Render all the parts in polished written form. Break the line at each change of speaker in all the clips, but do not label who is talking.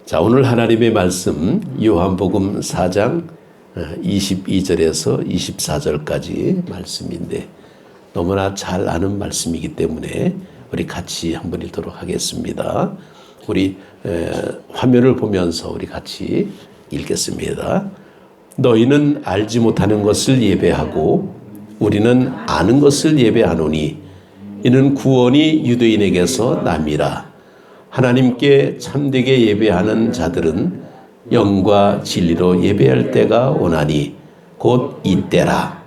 자, 오늘 하나님의 말씀 요한복음 4장 22절에서 24절까지 말씀인데 너무나 잘 아는 말씀이기 때문에 우리 같이 한번 읽도록 하겠습니다. 우리 화면을 보면서 우리 같이 읽겠습니다. 너희는 알지 못하는 것을 예배하고 우리는 아는 것을 예배하노니 이는 구원이 유대인에게서 남이라. 하나님께 참되게 예배하는 자들은 영과 진리로 예배할 때가 오나니 곧 이때라.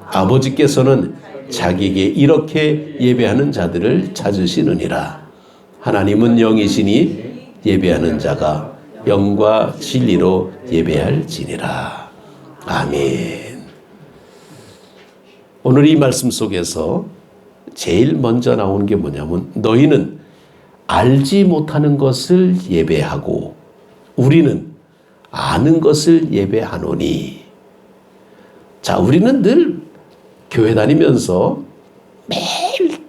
아버지께서는 자기에게 이렇게 예배하는 자들을 찾으시느니라. 하나님은 영이시니 예배하는 자가 영과 진리로 예배할지니라. 아멘. 오늘 이 말씀 속에서 제일 먼저 나오는 게 뭐냐면 너희는 알지 못하는 것을 예배하고 우리는 아는 것을 예배하노니. 자, 우리는 늘 교회 다니면서 매일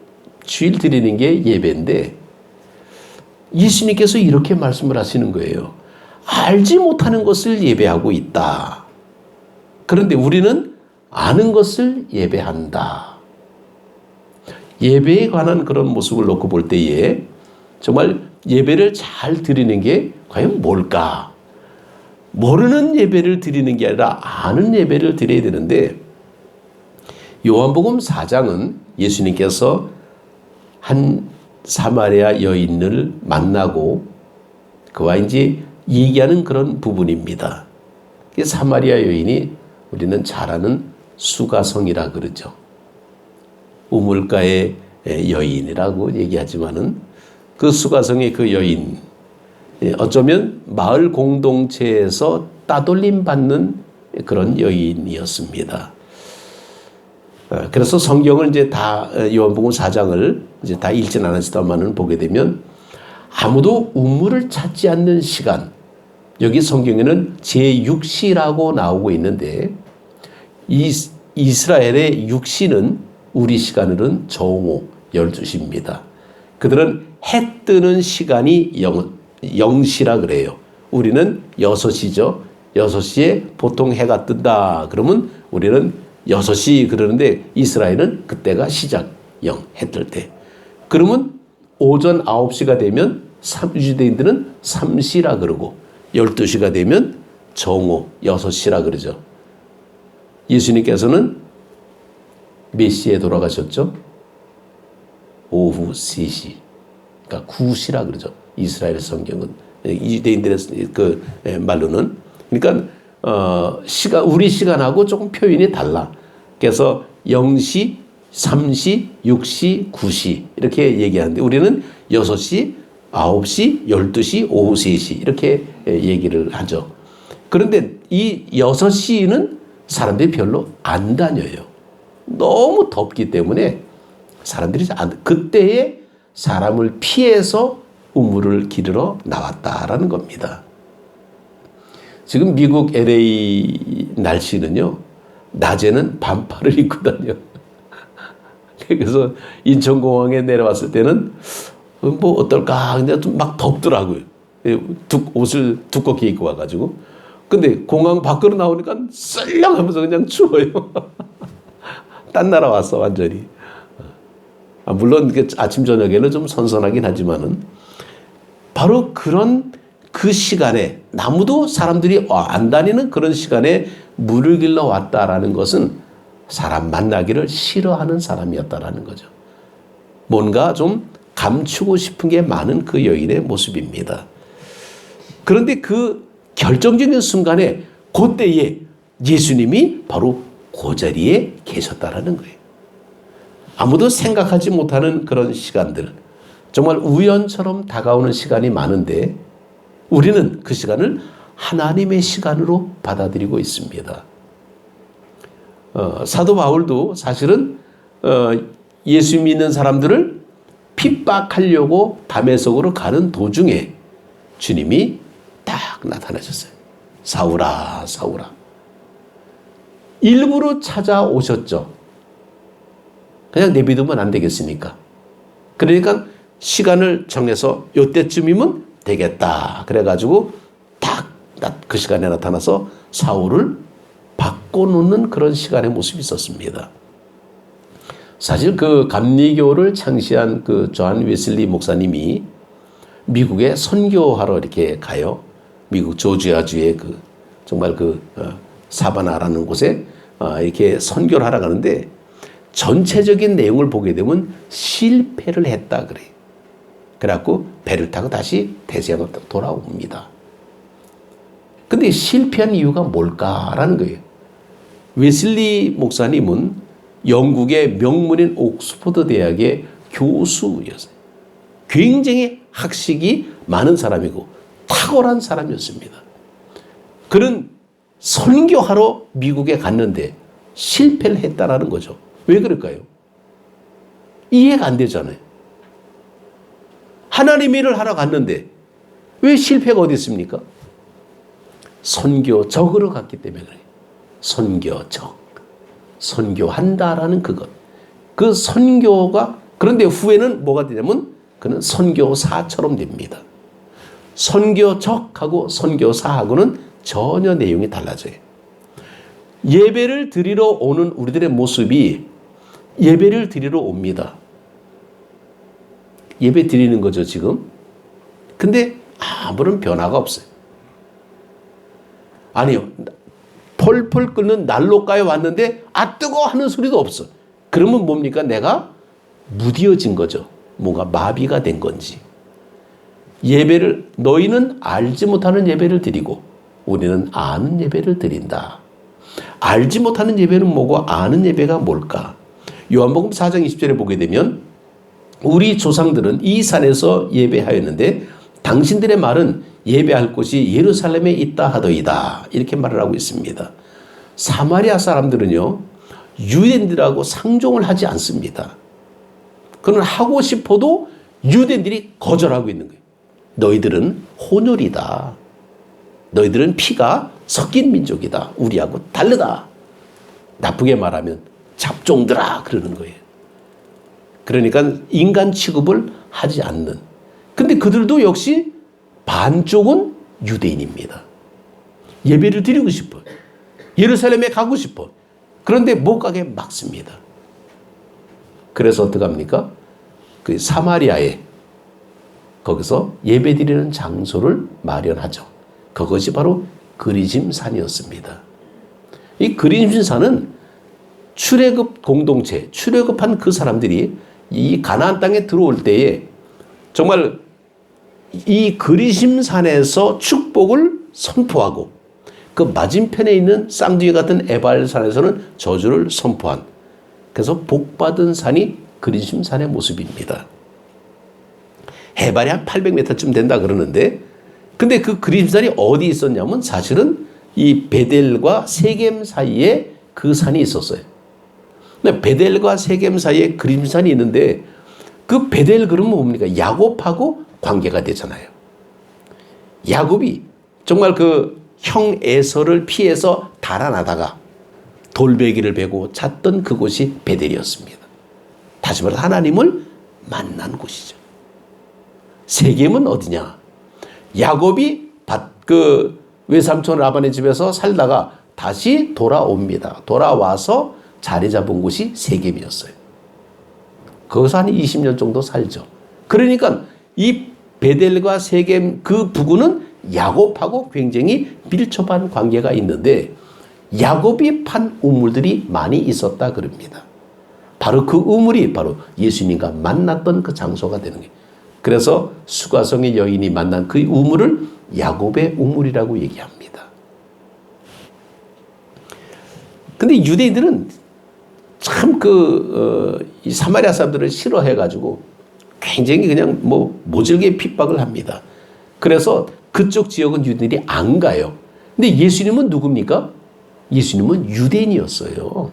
주일 드리는 게 예배인데 예수님께서 이렇게 말씀을 하시는 거예요. 알지 못하는 것을 예배하고 있다. 그런데 우리는 아는 것을 예배한다. 예배에 관한 그런 모습을 놓고 볼 때에 정말 예배를 잘 드리는 게 과연 뭘까? 모르는 예배를 드리는 게 아니라 아는 예배를 드려야 되는데 요한복음 4장은 예수님께서 한 사마리아 여인을 만나고 그와 이제 얘기하는 그런 부분입니다. 사마리아 여인이 우리는 잘 아는 수가성이라 그러죠. 우물가의 여인이라고 얘기하지만은 그 수가성의 그 여인, 어쩌면 마을 공동체에서 따돌림 받는 그런 여인이었습니다. 그래서 성경을 이제 다 요한복음 4장을 이제 다 읽진 않았지만은 보게 되면 아무도 우물을 찾지 않는 시간, 여기 성경에는 제6시라고 나오고 있는데 이 이스라엘의 6시는 우리 시간으로는 정오 12시입니다. 그들은 해 뜨는 시간이 0시라 그래요. 우리는 6시죠. 6시에 보통 해가 뜬다. 그러면 우리는 6시 그러는데 이스라엘은 그때가 시작 0, 해 뜰 때. 그러면 오전 9시가 되면 유대인들은 3시라 그러고 12시가 되면 정오 6시라 그러죠. 예수님께서는 몇 시에 돌아가셨죠? 오후 3시. 그러니까 9시라 그러죠. 이스라엘 성경은. 유대인들의 그 말로는. 그러니까 우리 시간하고 조금 표현이 달라. 그래서 0시, 3시, 6시, 9시 이렇게 얘기하는데 우리는 6시, 9시, 12시, 오후 3시 이렇게 얘기를 하죠. 그런데 이 6시는 사람들이 별로 안 다녀요. 너무 덥기 때문에 사람들이 그때에 사람을 피해서 우물을 기르러 나왔다라는 겁니다. 지금 미국 LA 날씨는요, 낮에는 반팔을 입고 다녀. 그래서 인천공항에 내려왔을 때는 뭐 어떨까? 근데 좀 막 덥더라고요. 옷을 두껍게 입고 와가지고. 근데 공항 밖으로 나오니까 썰렁하면서 그냥 추워요. 딴 나라 왔어, 완전히. 물론 아침, 저녁에는 좀 선선하긴 하지만은 바로 그런 그 시간에 아무도 사람들이 안 다니는 그런 시간에 물을 길러 왔다라는 것은 사람 만나기를 싫어하는 사람이었다라는 거죠. 뭔가 좀 감추고 싶은 게 많은 그 여인의 모습입니다. 그런데 그 결정적인 순간에 그때에 예수님이 바로 그 자리에 계셨다라는 거예요. 아무도 생각하지 못하는 그런 시간들, 정말 우연처럼 다가오는 시간이 많은데 우리는 그 시간을 하나님의 시간으로 받아들이고 있습니다. 사도 바울도 사실은 예수 믿는 사람들을 핍박하려고 다메섹으로 가는 도중에 주님이 딱 나타나셨어요. 사울아, 사울아. 일부러 찾아오셨죠. 그냥 내비두면 안 되겠습니까? 그러니까 시간을 정해서 이때쯤이면 되겠다. 그래가지고 딱 그 시간에 나타나서 사울을 바꿔놓는 그런 시간의 모습이 있었습니다. 사실 그 감리교를 창시한 그 존 웨슬리 목사님이 미국에 선교하러 이렇게 가요. 미국 조지아주의 그 정말 그 사바나라는 곳에 이렇게 선교를 하러 가는데 전체적인 내용을 보게 되면 실패를 했다 그래. 그래갖고 배를 타고 다시 대서양으로 돌아옵니다. 근데 실패한 이유가 뭘까라는 거예요. 웨슬리 목사님은 영국의 명문인 옥스퍼드 대학의 교수였어요. 굉장히 학식이 많은 사람이고 탁월한 사람이었습니다. 그는 선교하러 미국에 갔는데 실패를 했다라는 거죠. 왜 그럴까요? 이해가 안 되잖아요. 하나님의 일을 하러 갔는데 왜 실패가 어디 있습니까? 선교적으로 갔기 때문에 그래요. 선교적. 선교한다라는 그것. 그 선교가 그런데 후에는 뭐가 되냐면 그는 선교사처럼 됩니다. 선교적하고 선교사하고는 전혀 내용이 달라져요. 예배를 드리러 오는 우리들의 모습이 예배를 드리러 옵니다. 예배 드리는 거죠, 지금. 근데 아무런 변화가 없어요. 아니요. 펄펄 끓는 난로가에 왔는데 뜨거워 하는 소리도 없어. 그러면 뭡니까? 내가 무뎌진 거죠. 뭔가 마비가 된 건지. 예배를 너희는 알지 못하는 예배를 드리고 우리는 아는 예배를 드린다. 알지 못하는 예배는 뭐고 아는 예배가 뭘까? 요한복음 4장 20절에 보게 되면 우리 조상들은 이 산에서 예배하였는데 당신들의 말은 예배할 곳이 예루살렘에 있다 하더이다. 이렇게 말을 하고 있습니다. 사마리아 사람들은요, 유대인들하고 상종을 하지 않습니다. 그는 하고 싶어도 유대인들이 거절하고 있는 거예요. 너희들은 혼혈이다. 너희들은 피가 섞인 민족이다. 우리하고 다르다. 나쁘게 말하면 잡종들아 그러는 거예요. 그러니까 인간 취급을 하지 않는. 근데 그들도 역시 반쪽은 유대인입니다. 예배를 드리고 싶어요. 예루살렘에 가고 싶어. 그런데 못 가게 막습니다. 그래서 어떡합니까? 그 사마리아에 거기서 예배 드리는 장소를 마련하죠. 그것이 바로 그리심산이었습니다. 이 그리심산은 출애굽 공동체, 출애굽한 그 사람들이 이 가나안 땅에 들어올 때에 정말 이 그리심산에서 축복을 선포하고 그 맞은편에 있는 쌍둥이 같은 에발산에서는 저주를 선포한, 그래서 복받은 산이 그리심산의 모습입니다. 해발이 한 800m쯤 된다 그러는데, 근데 그 그리심산이 어디 있었냐면 사실은 이 베델과 세겜 사이에 그 산이 있었어요. 근데 베델과 세겜 사이에 그리심산이 있는데 그 베델 그러면 뭡니까? 야곱하고 관계가 되잖아요. 야곱이 정말 그 형 에서를 피해서 달아나다가 돌베기를 베고 잤던 그곳이 베델이었습니다. 다시 말해서 하나님을 만난 곳이죠. 세겜은 어디냐? 야곱이 그 외삼촌 라반의 집에서 살다가 다시 돌아옵니다. 돌아와서 자리 잡은 곳이 세겜이었어요. 거기서 한 20년 정도 살죠. 그러니까 이 베델과 세겜 그 부근은 야곱하고 굉장히 밀접한 관계가 있는데 야곱이 판 우물들이 많이 있었다 그럽니다. 바로 그 우물이 바로 예수님과 만났던 그 장소가 되는 거예요. 그래서 수가성의 여인이 만난 그 우물을 야곱의 우물이라고 얘기합니다. 근데 유대인들은 참 이 사마리아 사람들을 싫어해가지고 굉장히 그냥 모질게 핍박을 합니다. 그래서 그쪽 지역은 유대인들이 안 가요. 근데 예수님은 누굽니까? 예수님은 유대인이었어요.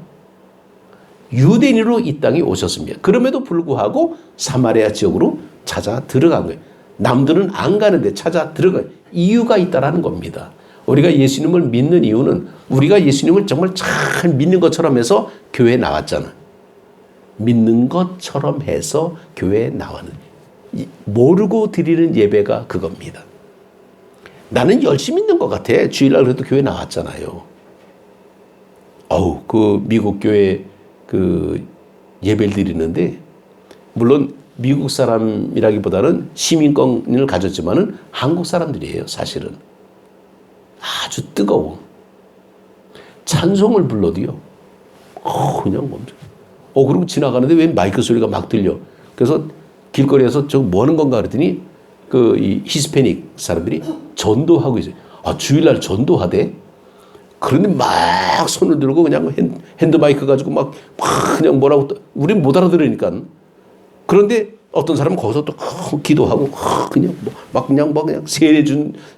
유대인으로 이 땅에 오셨습니다. 그럼에도 불구하고 사마리아 지역으로 찾아 들어간 거예요. 남들은 안 가는데 찾아 들어간 이유가 있다라는 겁니다. 우리가 예수님을 믿는 이유는 우리가 예수님을 정말 잘 믿는 것처럼 해서 교회에 나왔잖아. 믿는 것처럼 해서 교회에 나왔는. 모르고 드리는 예배가 그겁니다. 나는 열심히 있는 것 같아. 주일날 그래도 교회 나왔잖아요. 그 미국 교회 그 예배를 드리는데, 물론 미국 사람이라기보다는 시민권을 가졌지만은 한국 사람들이에요, 사실은. 아주 뜨거워. 찬송을 불러도요, 그냥 멈춰. 그리고 지나가는데 왜 마이크 소리가 막 들려. 그래서 길거리에서 저 뭐 하는 건가 그랬더니 이 히스패닉 사람들이 전도하고 있어요. 주일날 전도하대? 그런데 막 손을 들고 그냥 핸드마이크 가지고 막 그냥 뭐라고, 우린 못 알아들으니까. 그런데 어떤 사람은 거기서 또 기도하고 그냥 그냥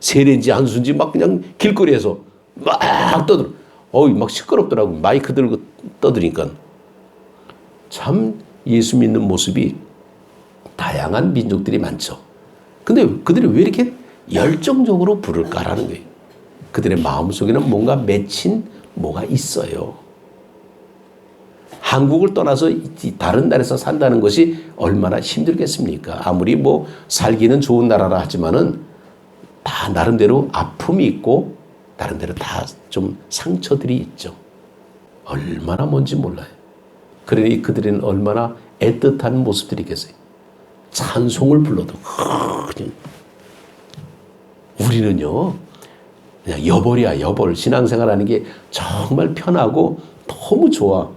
세례인지 안수인지 막 그냥 길거리에서 막 떠들어. 막 시끄럽더라고. 마이크 들고 떠드니까. 참 예수 믿는 모습이 다양한 민족들이 많죠. 근데 그들이 왜 이렇게 열정적으로 부를까라는 거예요. 그들의 마음속에는 뭔가 맺힌 뭐가 있어요. 한국을 떠나서 다른 나라에서 산다는 것이 얼마나 힘들겠습니까? 아무리 살기는 좋은 나라라 하지만은 다 나름대로 아픔이 있고 나름대로 다 좀 상처들이 있죠. 얼마나 뭔지 몰라요. 그러니 그들은 얼마나 애틋한 모습들이 있겠어요. 찬송을 불러도 그냥, 우리는요 그냥 여벌이야, 여벌. 신앙생활하는 게 정말 편하고 너무 좋아.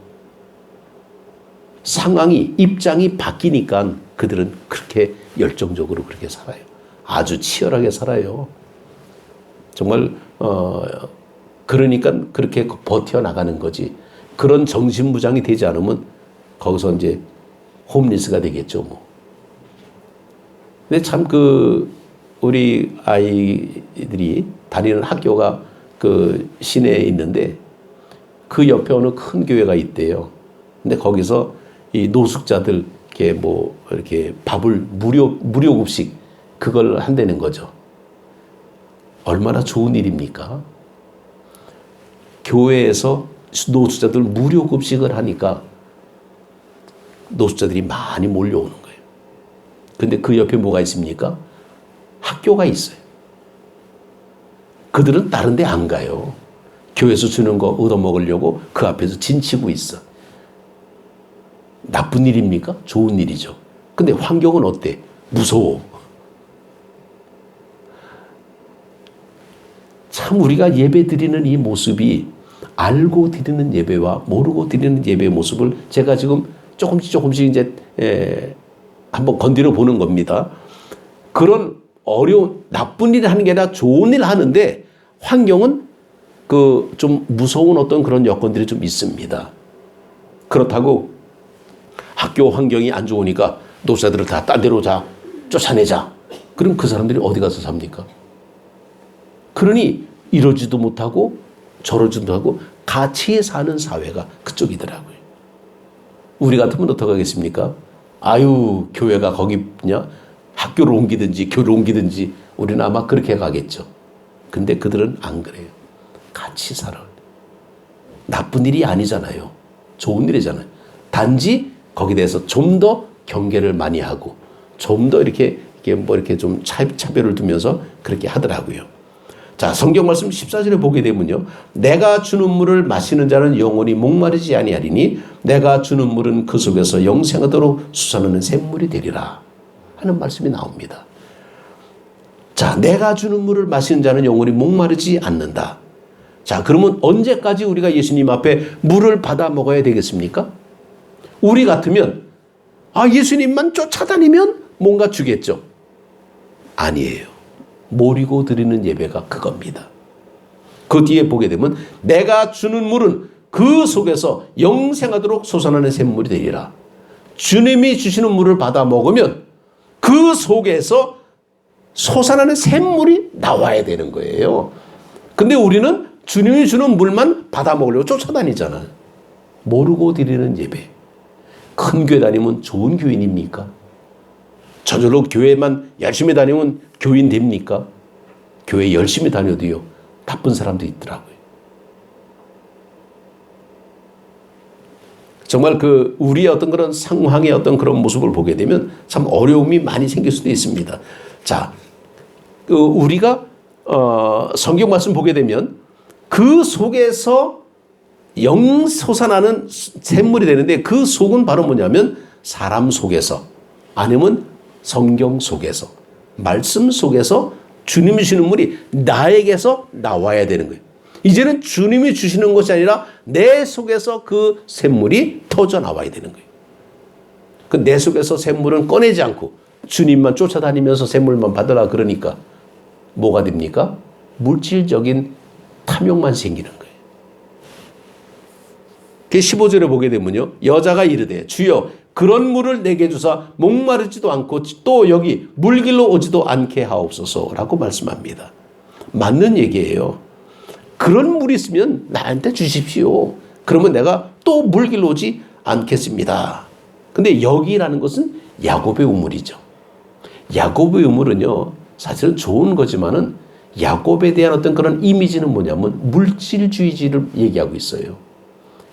상황이, 입장이 바뀌니까 그들은 그렇게 열정적으로 그렇게 살아요. 아주 치열하게 살아요. 정말 그러니까 그렇게 버텨나가는 거지. 그런 정신무장이 되지 않으면 거기서 이제 홈리스가 되겠죠, 뭐. 근데 참 우리 아이들이 다니는 학교가 그 시내에 있는데 그 옆에 어느 큰 교회가 있대요. 근데 거기서 이 노숙자들 이렇게 밥을 무료급식 그걸 한다는 거죠. 얼마나 좋은 일입니까? 교회에서 노숙자들 무료급식을 하니까 노숙자들이 많이 몰려오는 거예요. 근데 그 옆에 뭐가 있습니까? 학교가 있어요. 그들은 다른 데 안 가요. 교회에서 주는 거 얻어먹으려고 그 앞에서 진치고 있어. 나쁜 일입니까? 좋은 일이죠. 근데 환경은 어때? 무서워. 참 우리가 예배 드리는 이 모습이 알고 드리는 예배와 모르고 드리는 예배의 모습을 제가 지금 조금씩 이제 한번 건드려 보는 겁니다. 그런 어려운, 나쁜 일을 하는 게 아니라 좋은 일을 하는데 환경은 좀 무서운 어떤 그런 여건들이 좀 있습니다. 그렇다고 학교 환경이 안 좋으니까 노숙자들을 다 딴 데로 쫓아내자. 그럼 그 사람들이 어디 가서 삽니까? 그러니 이러지도 못하고 저러지도 못하고 같이 사는 사회가 그쪽이더라고요. 우리 같으면 어떻게 하겠습니까? 교회가 거기냐? 학교를 옮기든지 교를 옮기든지 우리는 아마 그렇게 가겠죠. 근데 그들은 안 그래요. 같이 살아. 나쁜 일이 아니잖아요. 좋은 일이잖아요. 단지 거기에 대해서 좀 더 경계를 많이 하고 좀 더 이렇게 좀 차별을 두면서 그렇게 하더라고요. 자, 성경 말씀 14절에 보게 되면요. 내가 주는 물을 마시는 자는 영원히 목마르지 아니하리니 내가 주는 물은 그 속에서 영생하도록 솟아나는 샘물이 되리라 하는 말씀이 나옵니다. 자, 내가 주는 물을 마시는 자는 영원히 목마르지 않는다. 자, 그러면 언제까지 우리가 예수님 앞에 물을 받아 먹어야 되겠습니까? 우리 같으면 예수님만 쫓아다니면 뭔가 주겠죠. 아니에요. 모르고 드리는 예배가 그겁니다. 그 뒤에 보게 되면 내가 주는 물은 그 속에서 영생하도록 솟아나는 샘물이 되리라. 주님이 주시는 물을 받아 먹으면 그 속에서 솟아나는 샘물이 나와야 되는 거예요. 근데 우리는 주님이 주는 물만 받아 먹으려고 쫓아다니잖아요. 모르고 드리는 예배. 큰 교회 다니면 좋은 교인입니까? 저절로 교회만 열심히 다니면 교인 됩니까? 교회 열심히 다녀도요, 나쁜 사람도 있더라고요. 정말 그 우리의 어떤 그런 상황의 어떤 그런 모습을 보게 되면 참 어려움이 많이 생길 수도 있습니다. 자, 우리가 성경 말씀 보게 되면 그 속에서 영 솟아나는 샘물이 되는데 그 속은 바로 뭐냐면 사람 속에서 아니면 성경 속에서 말씀 속에서 주님이 주시는 물이 나에게서 나와야 되는 거예요. 이제는 주님이 주시는 것이 아니라 내 속에서 그 샘물이 터져 나와야 되는 거예요. 그 내 속에서 샘물은 꺼내지 않고 주님만 쫓아다니면서 샘물만 받으라 그러니까 뭐가 됩니까? 물질적인 탐욕만 생기는 거예요. 그 15절에 보게 되면요. 여자가 이르되 주여 그런 물을 내게 주사 목마르지도 않고 또 여기 물길로 오지도 않게 하옵소서라고 말씀합니다. 맞는 얘기예요. 그런 물이 있으면 나한테 주십시오. 그러면 내가 또 물길로 오지 않겠습니다. 근데 여기라는 것은 야곱의 우물이죠. 야곱의 우물은요. 사실은 좋은 거지만은 야곱에 대한 어떤 그런 이미지는 뭐냐면 물질주의를 얘기하고 있어요.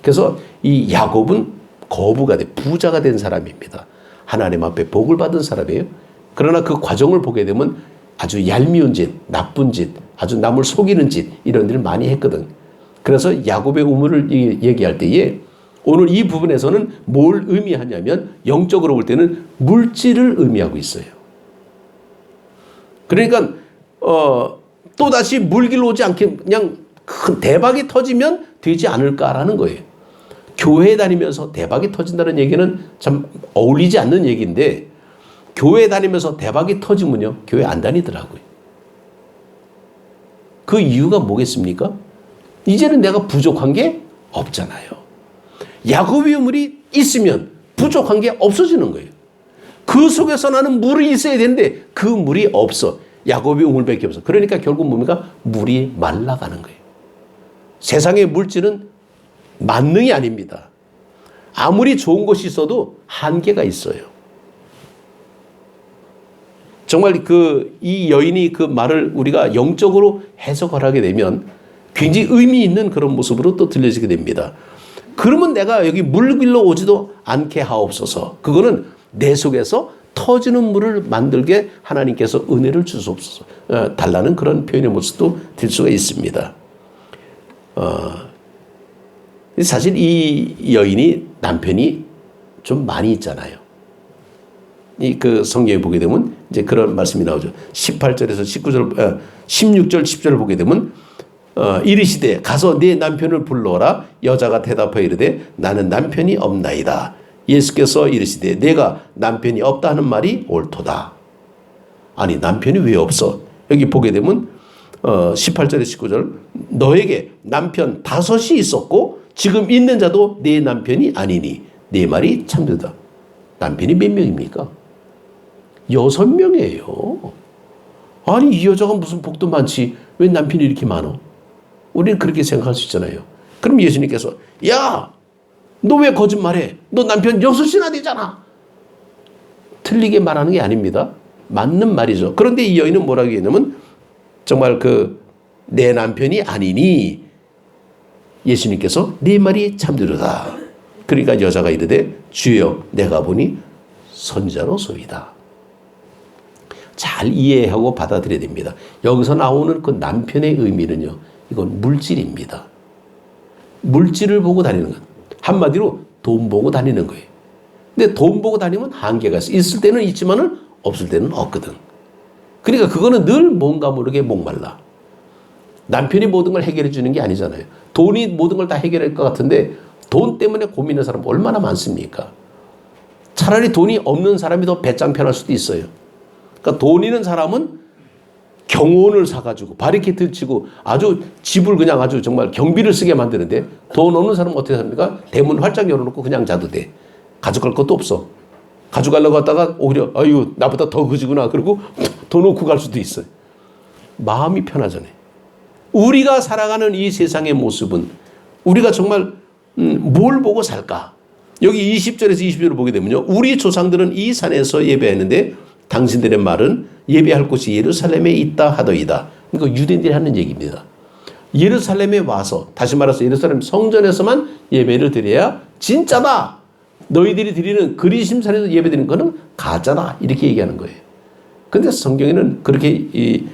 그래서 이 야곱은 거부가 돼 부자가 된 사람입니다. 하나님 앞에 복을 받은 사람이에요. 그러나 그 과정을 보게 되면 아주 얄미운 짓, 나쁜 짓, 아주 남을 속이는 짓 이런 일을 많이 했거든. 그래서 야곱의 우물을 얘기할 때에 오늘 이 부분에서는 뭘 의미하냐면 영적으로 볼 때는 물질을 의미하고 있어요. 그러니까 또다시 물길로 오지 않게 그냥 큰 대박이 터지면 되지 않을까라는 거예요. 교회 다니면서 대박이 터진다는 얘기는 참 어울리지 않는 얘기인데 교회 다니면서 대박이 터지면요. 교회 안 다니더라고요. 그 이유가 뭐겠습니까? 이제는 내가 부족한 게 없잖아요. 야곱의 우물이 있으면 부족한 게 없어지는 거예요. 그 속에서 나는 물이 있어야 되는데 그 물이 없어. 야곱의 우물밖에 없어. 그러니까 결국 뭡니까? 물이 말라가는 거예요. 세상의 물질은 만능이 아닙니다. 아무리 좋은 것이 있어도 한계가 있어요. 정말 이 여인이 그 말을 우리가 영적으로 해석을 하게 되면 굉장히 의미 있는 그런 모습으로 또 들려지게 됩니다. 그러면 내가 여기 물길로 오지도 않게 하옵소서. 그거는 내 속에서 터지는 물을 만들게 하나님께서 은혜를 주시옵소서. 달라는 그런 표현의 모습도 될 수가 있습니다. 사실 이 여인이 남편이 좀 많이 있잖아요. 그 성경에 보게 되면 이제 그런 말씀이 나오죠. 18절에서 19절, 16절, 10절을 보게 되면 이르시되 가서 네 남편을 불러오라. 여자가 대답하여 이르되 나는 남편이 없나이다. 예수께서 이르시되 내가 남편이 없다 하는 말이 옳도다. 아니 남편이 왜 없어? 여기 보게 되면 18절에 19절 너에게 남편 5이 있었고 지금 있는 자도 네 남편이 아니니 네 말이 참되다. 남편이 몇 명입니까? 6명이에요. 아니 이 여자가 무슨 복도 많지 왜 남편이 이렇게 많어? 우리는 그렇게 생각할 수 있잖아요. 그럼 예수님께서 야 너 왜 거짓말해? 너 남편 6이나 되잖아. 틀리게 말하는 게 아닙니다. 맞는 말이죠. 그런데 이 여인은 뭐라고 했냐면 정말 내 남편이 아니니 예수님께서 네 말이 참되도다. 그러니까 여자가 이르되 주여 내가 보니 선자로소이다. 잘 이해하고 받아들여야 됩니다. 여기서 나오는 그 남편의 의미는요. 이건 물질입니다. 물질을 보고 다니는 것. 한마디로 돈 보고 다니는 거예요. 근데 돈 보고 다니면 한계가 있어. 있을 때는 있지만은 없을 때는 없거든. 그러니까 그거는 늘 뭔가 모르게 목말라. 남편이 모든 걸 해결해 주는 게 아니잖아요. 돈이 모든 걸 다 해결할 것 같은데 돈 때문에 고민하는 사람 얼마나 많습니까? 차라리 돈이 없는 사람이 더 배짱 편할 수도 있어요. 그러니까 돈 있는 사람은 경호원을 사가지고 바리케이트를 치고 아주 집을 그냥 아주 정말 경비를 쓰게 만드는데 돈 없는 사람은 어떻게 합니까? 대문 활짝 열어놓고 그냥 자도 돼. 가져갈 것도 없어. 가져가려고 하다가 오히려 아유 나보다 더 그지구나 그러고 더 놓고 갈 수도 있어요. 마음이 편하잖아요. 우리가 살아가는 이 세상의 모습은 우리가 정말 뭘 보고 살까? 여기 20절에서 20절을 보게 되면요. 우리 조상들은 이 산에서 예배했는데 당신들의 말은 예배할 곳이 예루살렘에 있다 하더이다. 이거 유대인들이 하는 얘기입니다. 예루살렘에 와서 다시 말해서 예루살렘 성전에서만 예배를 드려야 진짜다 너희들이 드리는 그리심산에서 예배드리는 거는 가짜다. 이렇게 얘기하는 거예요. 근데 성경에는 그렇게 이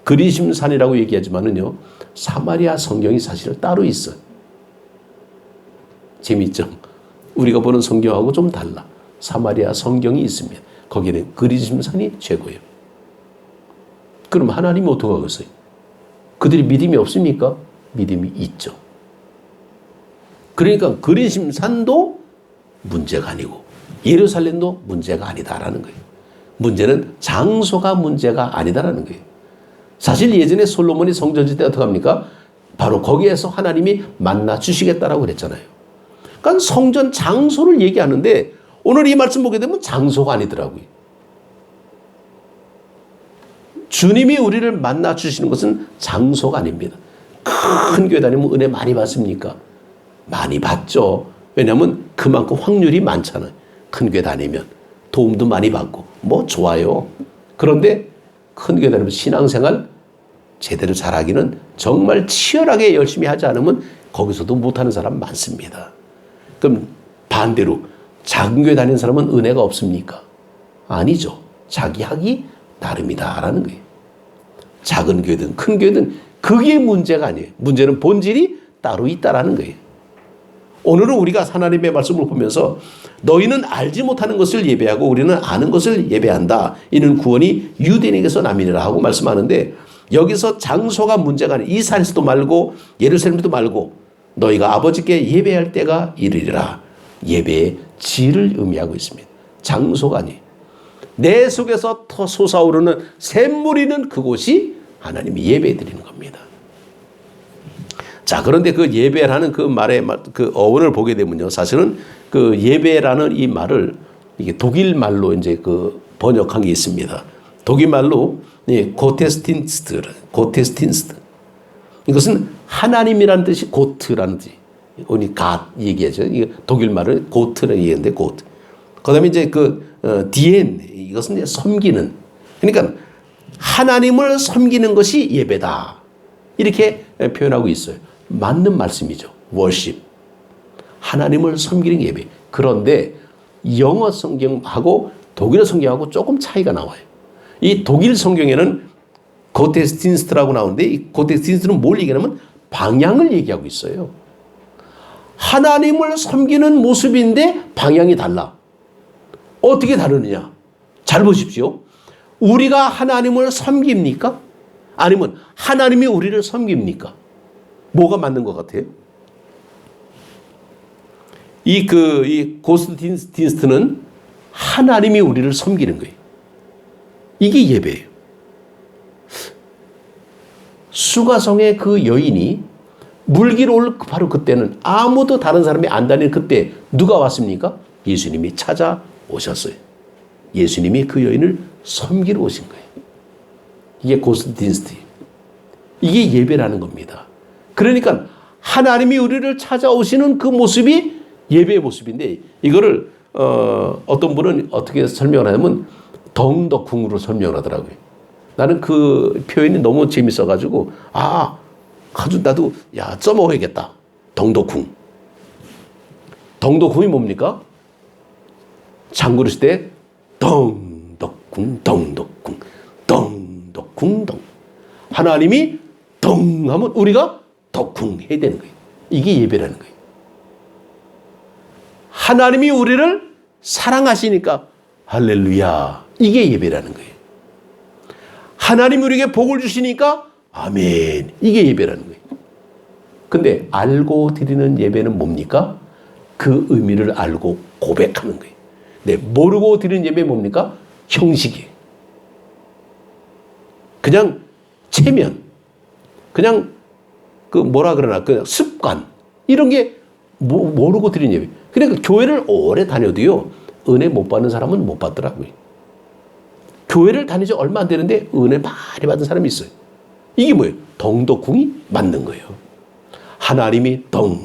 그리심산이라고 얘기하지만은요, 사마리아 성경이 사실은 따로 있어요. 재밌죠? 우리가 보는 성경하고 좀 달라. 사마리아 성경이 있습니다. 거기는 그리심산이 최고예요. 그럼 하나님이 어떻게 하겠어요? 그들이 믿음이 없습니까? 믿음이 있죠. 그러니까 그리심산도 문제가 아니고 예루살렘도 문제가 아니다라는 거예요. 문제는 장소가 문제가 아니다라는 거예요. 사실 예전에 솔로몬이 성전 짓을 때 어떻게 합니까? 바로 거기에서 하나님이 만나 주시겠다라고 그랬잖아요. 그러니까 성전 장소를 얘기하는데 오늘 이 말씀 보게 되면 장소가 아니더라고요. 주님이 우리를 만나 주시는 것은 장소가 아닙니다. 큰 교회 다니면 은혜 많이 받습니까? 많이 받죠. 왜냐하면 그만큼 확률이 많잖아요. 큰 교회 다니면 도움도 많이 받고 뭐 좋아요. 그런데 큰 교회 다니면 신앙생활 제대로 잘하기는 정말 치열하게 열심히 하지 않으면 거기서도 못하는 사람 많습니다. 그럼 반대로 작은 교회 다니는 사람은 은혜가 없습니까? 아니죠. 자기 하기 나름이다라는 거예요. 작은 교회든 큰 교회든 그게 문제가 아니에요. 문제는 본질이 따로 있다라는 거예요. 오늘은 우리가 하나님의 말씀을 보면서 너희는 알지 못하는 것을 예배하고 우리는 아는 것을 예배한다. 이는 구원이 유대인에게서 남이니라 하고 말씀하는데 여기서 장소가 문제가 아니에요. 이 산에서도 말고 예루살렘도 말고 너희가 아버지께 예배할 때가 이르리라. 예배의 질을 의미하고 있습니다. 장소가 아니에요. 내 속에서 더 솟아오르는 샘물이는 그곳이 하나님이 예배 드리는 겁니다. 자, 그런데 그 예배라는 그 말의 그 어원을 보게 되면요. 사실은 그 예배라는 이 말을 이게 독일 말로 이제 그 번역한 게 있습니다. 독일 말로 고테스틴스트. 이것은 하나님이라는 뜻이 고트라는 뜻이. 우리 갓 얘기하죠. 이게 독일 말은 고트라는 얘기인데 고트. 그다음에 이제 디엔 이것은 이제 섬기는. 그러니까 하나님을 섬기는 것이 예배다. 이렇게 표현하고 있어요. 맞는 말씀이죠. worship. 하나님을 섬기는 예배. 그런데 영어 성경하고 독일 성경하고 조금 차이가 나와요. 이 독일 성경에는 고테스틴스트라고 나오는데 이 고테스틴스트는 뭘 얘기하냐면 방향을 얘기하고 있어요. 하나님을 섬기는 모습인데 방향이 달라. 어떻게 다르느냐? 잘 보십시오. 우리가 하나님을 섬깁니까? 아니면 하나님이 우리를 섬깁니까? 뭐가 맞는 것 같아요? 이 고스틴스트는 하나님이 우리를 섬기는 거예요. 이게 예배예요. 수가성의 그 여인이 물기로 올 바로 그때는 아무도 다른 사람이 안 다니는 그때 누가 왔습니까? 예수님이 찾아오셨어요. 예수님이 그 여인을 섬기러 오신 거예요. 이게 고스틴스트예요. 이게 예배라는 겁니다. 그러니까 하나님이 우리를 찾아오시는 그 모습이 예배의 모습인데 이거를 어떤 분은 어떻게 설명을 하냐면 덩덕궁으로 설명을 하더라고요. 나는 그 표현이 너무 재밌어가지고 아주 나도 써먹어야겠다. 덩덕궁. 덩덕궁이 뭡니까? 장구를 때 덩덕궁 덩덕궁 덩덕궁 덩. 하나님이 덩 하면 우리가 덕궁 해야 되는 거예요. 이게 예배라는 거예요. 하나님이 우리를 사랑하시니까 할렐루야. 이게 예배라는 거예요. 하나님이 우리에게 복을 주시니까 아멘. 이게 예배라는 거예요. 근데 알고 드리는 예배는 뭡니까? 그 의미를 알고 고백하는 거예요. 네, 모르고 드리는 예배 뭡니까? 형식이에요. 그냥 체면, 그냥 그냥 습관 이런 게 모르고 드리는 예배. 그러니까 교회를 오래 다녀도요 은혜 못 받는 사람은 못 받더라고요. 교회를 다니지 얼마 안 되는데 은혜 많이 받은 사람이 있어요. 이게 뭐예요? 덩덕궁이 맞는 거예요. 하나님이 덩,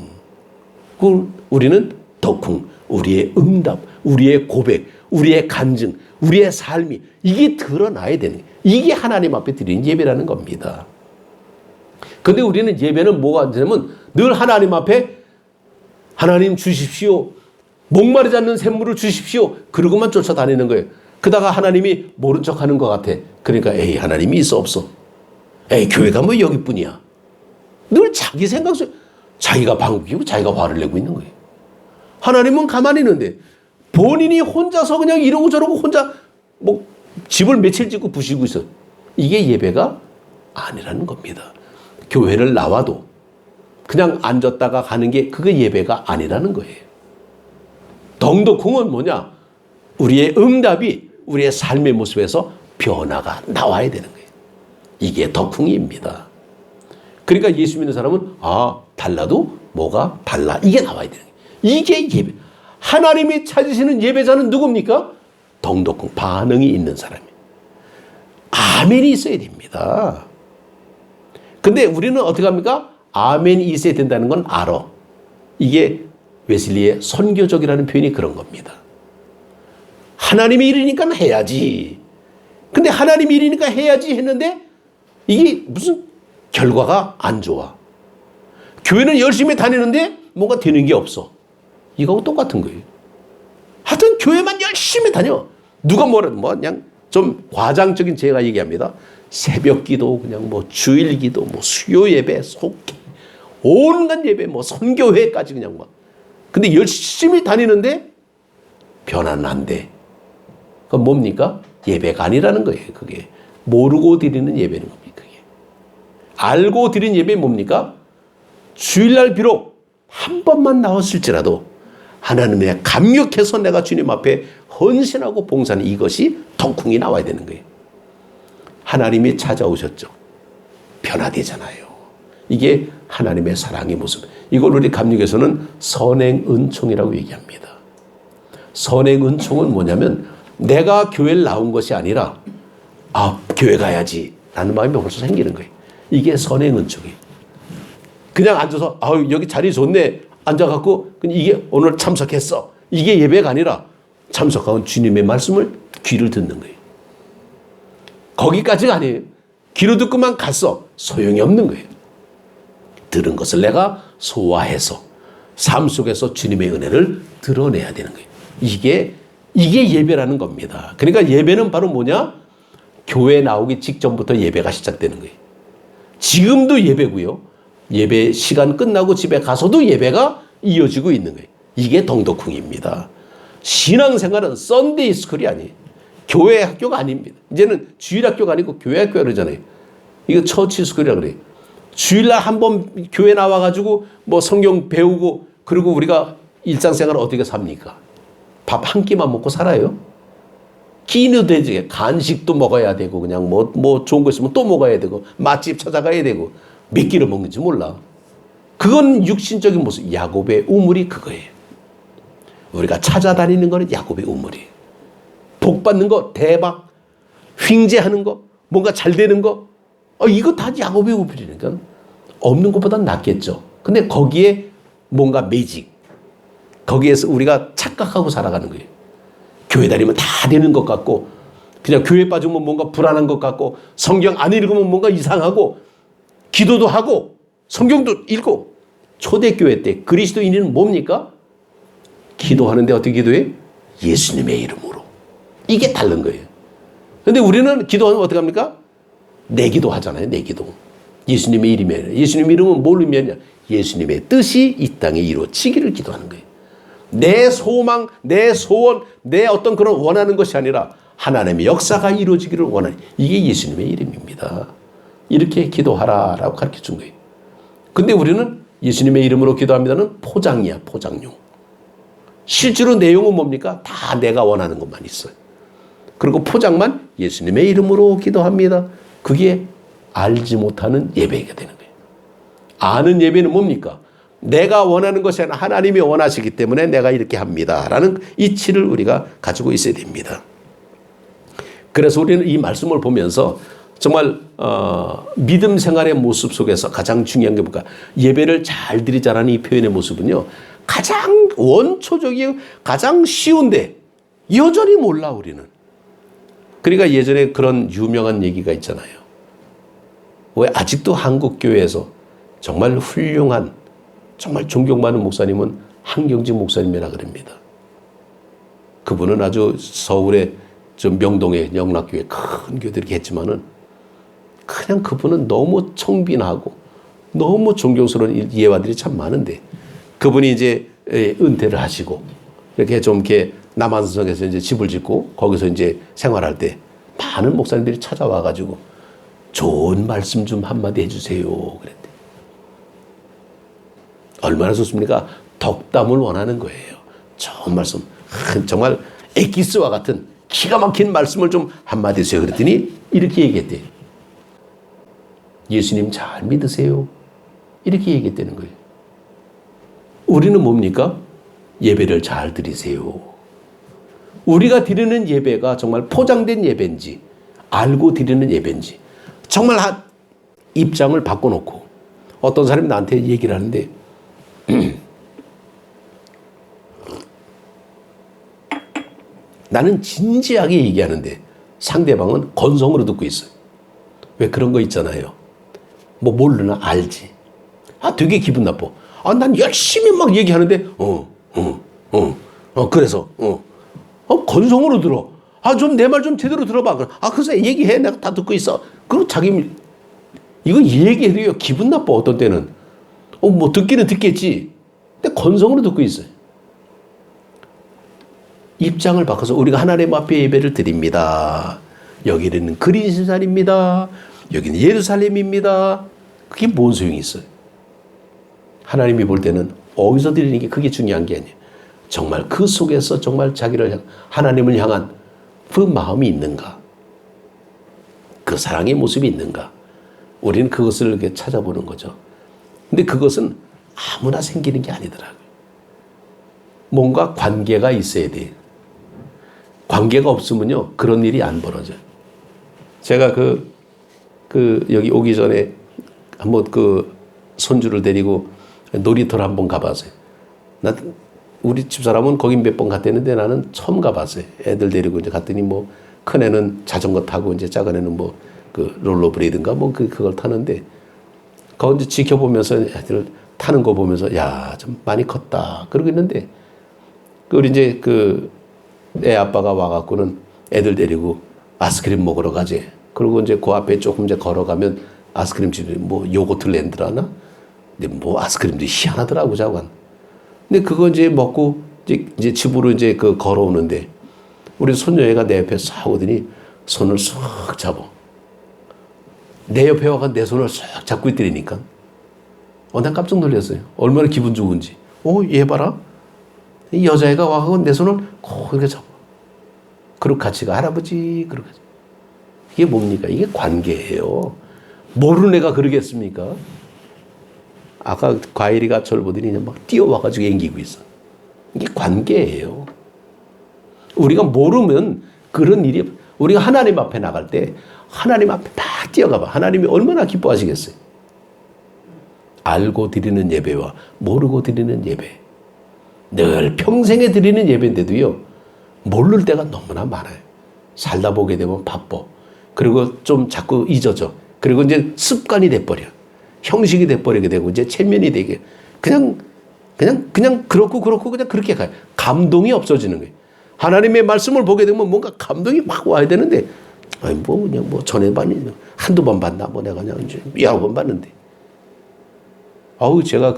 우리는 덕궁, 우리의 응답, 우리의 고백, 우리의 간증, 우리의 삶이 이게 드러나야 되는 거예요. 이게 하나님 앞에 드리는 예배라는 겁니다. 근데 우리는 예배는 뭐가 되냐면 늘 하나님 앞에 하나님 주십시오. 목마르지 않는 샘물을 주십시오. 그러고만 쫓아다니는 거예요. 그러다가 하나님이 모른 척하는 것 같아. 그러니까 에이 하나님이 있어 없어. 에이 교회가 뭐 여기뿐이야. 늘 자기 생각 속 자기가 방귀고 자기가 화를 내고 있는 거예요. 하나님은 가만히 있는데 본인이 혼자서 그냥 이러고 저러고 혼자 뭐 집을 며칠 짓고 부시고 있어. 이게 예배가 아니라는 겁니다. 교회를 나와도 그냥 앉았다가 가는 게 그게 예배가 아니라는 거예요. 덩덕궁은 뭐냐? 우리의 응답이 우리의 삶의 모습에서 변화가 나와야 되는 거예요. 이게 덕궁입니다. 그러니까 예수 믿는 사람은 달라도 뭐가 달라. 이게 나와야 되는 거예요. 이게 예배. 하나님이 찾으시는 예배자는 누굽니까? 덩덕궁 반응이 있는 사람이에요. 아멘이 있어야 됩니다. 근데 우리는 어떻게 합니까? 아멘이 있어야 된다는 건 알아. 이게 웨슬리의 선교적이라는 표현이 그런 겁니다. 하나님이 이러니까 해야지. 근데 하나님이 이러니까 해야지 했는데 이게 무슨 결과가 안 좋아. 교회는 열심히 다니는데 뭔가 되는 게 없어. 이거하고 똑같은 거예요. 하여튼 교회만 열심히 다녀. 누가 그냥 좀 과장적인 제가 얘기합니다. 새벽 기도, 그냥 뭐 주일 기도, 뭐 수요 예배, 속기, 온갖 예배, 뭐 선교회까지 그냥 막. 근데 열심히 다니는데 변화는 안 돼. 그건 뭡니까? 예배가 아니라는 거예요. 그게 모르고 드리는 예배는 겁니다. 그게 알고 드린 예배 뭡니까? 주일날 비록 한 번만 나왔을지라도 하나님의 감격해서 내가 주님 앞에 헌신하고 봉사하는 이것이 덕궁이 나와야 되는 거예요. 하나님이 찾아오셨죠. 변화되잖아요. 이게 하나님의 사랑의 모습. 이걸 우리 감리교에서는 선행은총이라고 얘기합니다. 선행은총은 뭐냐면 내가 교회를 나온 것이 아니라 교회 가야지 라는 마음이 벌써 생기는 거예요. 이게 선행은총이에요. 그냥 앉아서 여기 자리 좋네 앉아갖고 이게 오늘 참석했어. 이게 예배가 아니라 참석한 주님의 말씀을 귀를 듣는 거예요. 거기까지가 아니에요. 귀로 듣고만 갔어. 소용이 없는 거예요. 들은 것을 내가 소화해서 삶 속에서 주님의 은혜를 드러내야 되는 거예요. 이게 예배라는 겁니다. 그러니까 예배는 바로 뭐냐? 교회 나오기 직전부터 예배가 시작되는 거예요. 지금도 예배고요. 예배 시간 끝나고 집에 가서도 예배가 이어지고 있는 거예요. 이게 덩덕궁입니다. 신앙생활은 썬데이 스쿨이 아니에요. 교회 학교가 아닙니다. 이제는 주일 학교가 아니고 교회 학교가 그러잖아요. 이거 처치 스쿨이라고 그래요. 주일날 한번 교회 나와가지고 뭐 성경 배우고 그리고 우리가 일상생활을 어떻게 삽니까? 밥 한 끼만 먹고 살아요? 끼는 되지. 간식도 먹어야 되고 그냥 뭐 좋은 거 있으면 또 먹어야 되고 맛집 찾아가야 되고 몇 끼를 먹는지 몰라. 그건 육신적인 모습. 야곱의 우물이 그거예요. 우리가 찾아다니는 거는 야곱의 우물이에요. 복 받는 거, 대박, 횡재하는 거, 뭔가 잘 되는 거, 이거 다 야곱의 우물이니까 없는 것보단 낫겠죠. 근데 거기에 뭔가 매직, 거기에서 우리가 착각하고 살아가는 거예요. 교회 다니면 다 되는 것 같고 그냥 교회 빠지면 뭔가 불안한 것 같고 성경 안 읽으면 뭔가 이상하고 기도도 하고 성경도 읽고. 초대교회 때 그리스도인은 뭡니까? 기도하는데 어떻게 기도해? 예수님의 이름으로. 이게 다른 거예요. 근데 우리는 기도하면 어떻게 합니까? 내 기도 하잖아요. 내 기도. 예수님의 이름이 아니라. 예수님의 이름은 뭘 의미하냐? 예수님의 뜻이 이 땅에 이루어지기를 기도하는 거예요. 내 소망, 내 소원, 내 어떤 그런 원하는 것이 아니라 하나님의 역사가 이루어지기를 원하는, 이게 예수님의 이름입니다. 이렇게 기도하라라고 가르쳐 준 거예요. 근데 우리는 예수님의 이름으로 기도합니다는 포장이야, 포장용. 실제로 내용은 뭡니까? 다 내가 원하는 것만 있어요. 그리고 포장만 예수님의 이름으로 기도합니다. 그게 알지 못하는 예배가 되는 거예요. 아는 예배는 뭡니까? 내가 원하는 것이 아니라 하나님이 원하시기 때문에 내가 이렇게 합니다. 라는 이치를 우리가 가지고 있어야 됩니다. 그래서 우리는 이 말씀을 보면서 정말 믿음 생활의 모습 속에서 가장 중요한 게 뭘까? 예배를 잘 드리자라는 이 표현의 모습은요. 가장 원초적이고 가장 쉬운데 여전히 몰라 우리는. 그러니까 예전에 그런 유명한 얘기가 있잖아요. 왜 아직도 한국 교회에서 정말 훌륭한 정말 존경받는 목사님은 한경직 목사님이라 그럽니다. 그분은 아주 서울의 좀 명동의 영락교회 큰 교회들 이렇게 했지만은 그냥 그분은 너무 청빈하고 너무 존경스러운 예화들이 참 많은데 그분이 이제 은퇴를 하시고 이렇게 좀 이렇게 남한성에서 이제 집을 짓고 거기서 이제 생활할 때 많은 목사님들이 찾아와 가지고 좋은 말씀 좀 한마디 해주세요 그랬대. 얼마나 좋습니까? 덕담을 원하는 거예요. 좋은 말씀, 정말 엑기스와 같은 기가 막힌 말씀을 좀 한마디 해주세요 그랬더니 이렇게 얘기했대. 예수님 잘 믿으세요. 이렇게 얘기했다는 거예요. 우리는 뭡니까? 예배를 잘 드리세요. 우리가 드리는 예배가 정말 포장된 예배인지 알고 드리는 예배인지 정말 입장을 바꿔놓고 어떤 사람이 나한테 얘기를 하는데 나는 진지하게 얘기하는데 상대방은 건성으로 듣고 있어요. 왜 그런 거 있잖아요. 뭐 모르나 알지. 되게 기분 나빠. 난 열심히 막 얘기하는데 그래서 건성으로 들어. 좀 내 말 좀 제대로 들어봐. 그래서 얘기해. 내가 다 듣고 있어. 그리고 자기 이거 얘기해도요 기분 나빠. 어떤 때는 뭐 듣기는 듣겠지. 근데 건성으로 듣고 있어요. 입장을 바꿔서 우리가 하나님 앞에 예배를 드립니다. 여기는 그리스도입니다. 여기는 예루살렘입니다. 그게 뭔 소용이 있어요? 하나님이 볼 때는 어디서 드리는 게 그게 중요한 게 아니에요. 정말 그 속에서 정말 하나님을 향한 그 마음이 있는가? 그 사랑의 모습이 있는가? 우리는 그것을 이렇게 찾아보는 거죠. 근데 그것은 아무나 생기는 게 아니더라고요. 뭔가 관계가 있어야 돼요. 관계가 없으면요, 그런 일이 안 벌어져요. 제가 여기 오기 전에 한번 손주를 데리고 놀이터를 한번 가봤어요. 우리 집사람은 거기 몇 번 갔다는데 나는 처음 가봤어요. 애들 데리고 이제 갔더니 큰 애는 자전거 타고 이제 작은 애는 롤러브레이드인가 그걸 타는데 거기 이제 지켜보면서 애들 타는 거 보면서 야, 좀 많이 컸다. 그러고 있는데 우리 이제 애 아빠가 와갖고는 애들 데리고 아이스크림 먹으러 가지. 그리고 이제 그 앞에 조금 이제 걸어가면 아이스크림 집이 요거트 랜드라나? 근데 아이스크림도 희한하더라고, 자관. 근데 그거 이제 먹고 이제 집으로 이제 걸어오는데 우리 손녀애가 내 옆에 싹 오더니 손을 쏙 잡아. 내 옆에 와가 내 손을 쏙 잡고 있더라니까. 난 깜짝 놀랐어요. 얼마나 기분 좋은지. 얘 봐라. 이 여자애가 와서 내 손을 꼭 이렇게 잡아. 그리고 같이 가. 할아버지. 그러고 가지. 이게 뭡니까? 이게 관계예요. 모르는 애가 그러겠습니까? 아까 과일이가 저를 보더니 막 뛰어와가지고 앵기고 있어. 이게 관계예요. 우리가 모르면 그런 일이, 우리가 하나님 앞에 나갈 때 하나님 앞에 막 뛰어가봐. 하나님이 얼마나 기뻐하시겠어요? 알고 드리는 예배와 모르고 드리는 예배. 늘 평생에 드리는 예배인데도요, 모를 때가 너무나 많아요. 살다 보게 되면 바빠. 그리고 좀 자꾸 잊어져. 그리고 이제 습관이 돼버려. 형식이 돼버리게 되고, 이제 체면이 되게. 그냥 그렇고 그냥 그렇게 가요. 감동이 없어지는 거예요. 하나님의 말씀을 보게 되면 뭔가 감동이 확 와야 되는데, 그냥 전에 봤니? 한두 번 봤나? 내가 그냥 이제 여러 번 봤는데. 제가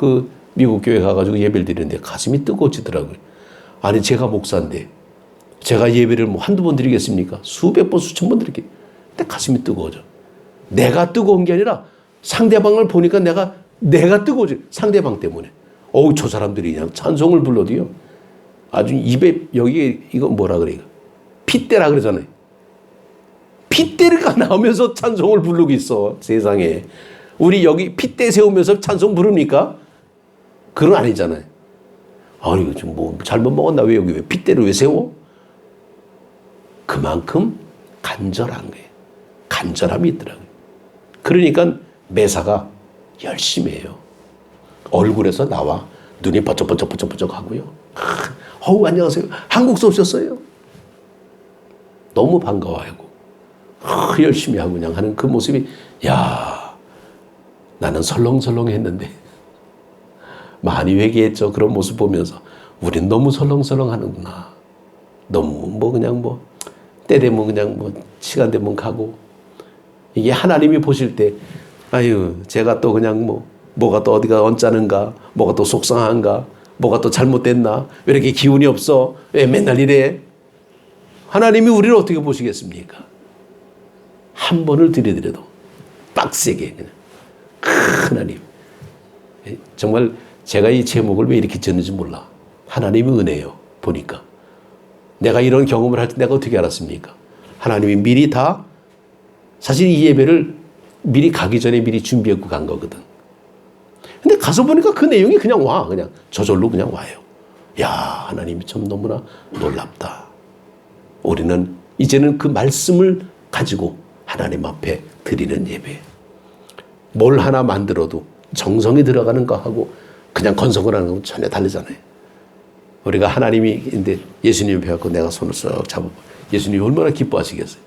미국 교회 가가지고 예배를 드리는데 가슴이 뜨거워지더라고요. 아니, 제가 목사인데, 제가 예배를 한두 번 드리겠습니까? 수백 번, 수천 번 드리겠. 근데 가슴이 뜨거워져. 내가 뜨거운 게 아니라 상대방을 보니까 내가 뜨거워져. 상대방 때문에. 저 사람들이 그냥 찬송을 불러도요. 아주 입에, 여기, 이거 뭐라 그래, 이거. 핏대라 그러잖아요. 핏대가 나오면서 찬송을 부르고 있어, 세상에. 우리 여기 핏대 세우면서 찬송 부릅니까? 그건 아니잖아요. 이거 좀 잘못 먹었나? 왜 여기 핏대를 왜 세워? 그만큼 간절한 거예요. 간절함이 있더라고요. 그러니까 매사가 열심히 해요. 얼굴에서 나와. 눈이 번쩍번쩍 하고요. 안녕하세요. 한국서 오셨어요? 너무 반가워하고 열심히 하고 그냥 하는 그 모습이, 야, 나는 설렁설렁했는데 많이 회개했죠. 그런 모습 보면서 우린 너무 설렁설렁하는구나. 너무 뭐 그냥 뭐 때 되면 그냥 뭐 시간 되면 가고 이게 하나님이 보실 때 아유 제가 또 그냥 뭐가 또 어디가 언짢은가 뭐가 또 속상한가 뭐가 또 잘못됐나 왜 이렇게 기운이 없어 왜 맨날 이래 하나님이 우리를 어떻게 보시겠습니까? 한 번을 들여드려도 빡세게 그냥 하나님 정말 제가 이 제목을 왜 이렇게 지었는지 몰라. 하나님의 은혜요. 보니까 내가 이런 경험을 할 때 내가 어떻게 알았습니까? 하나님이 미리 다 사실 이 예배를 미리 가기 전에 미리 준비하고 간 거거든. 근데 가서 보니까 그 내용이 그냥 와. 그냥 저절로 그냥 와요. 야, 하나님이 참 너무나 놀랍다. 우리는 이제는 그 말씀을 가지고 하나님 앞에 드리는 예배. 뭘 하나 만들어도 정성이 들어가는 거하고 그냥 건성을 하는 건 전혀 다르잖아요. 우리가 하나님이 인데 예수님이 배웠고 내가 손을 쏙 잡아봐. 예수님이 얼마나 기뻐하시겠어요.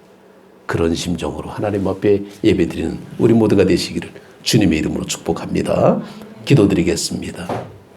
그런 심정으로 하나님 앞에 예배 드리는 우리 모두가 되시기를 주님의 이름으로 축복합니다. 기도드리겠습니다.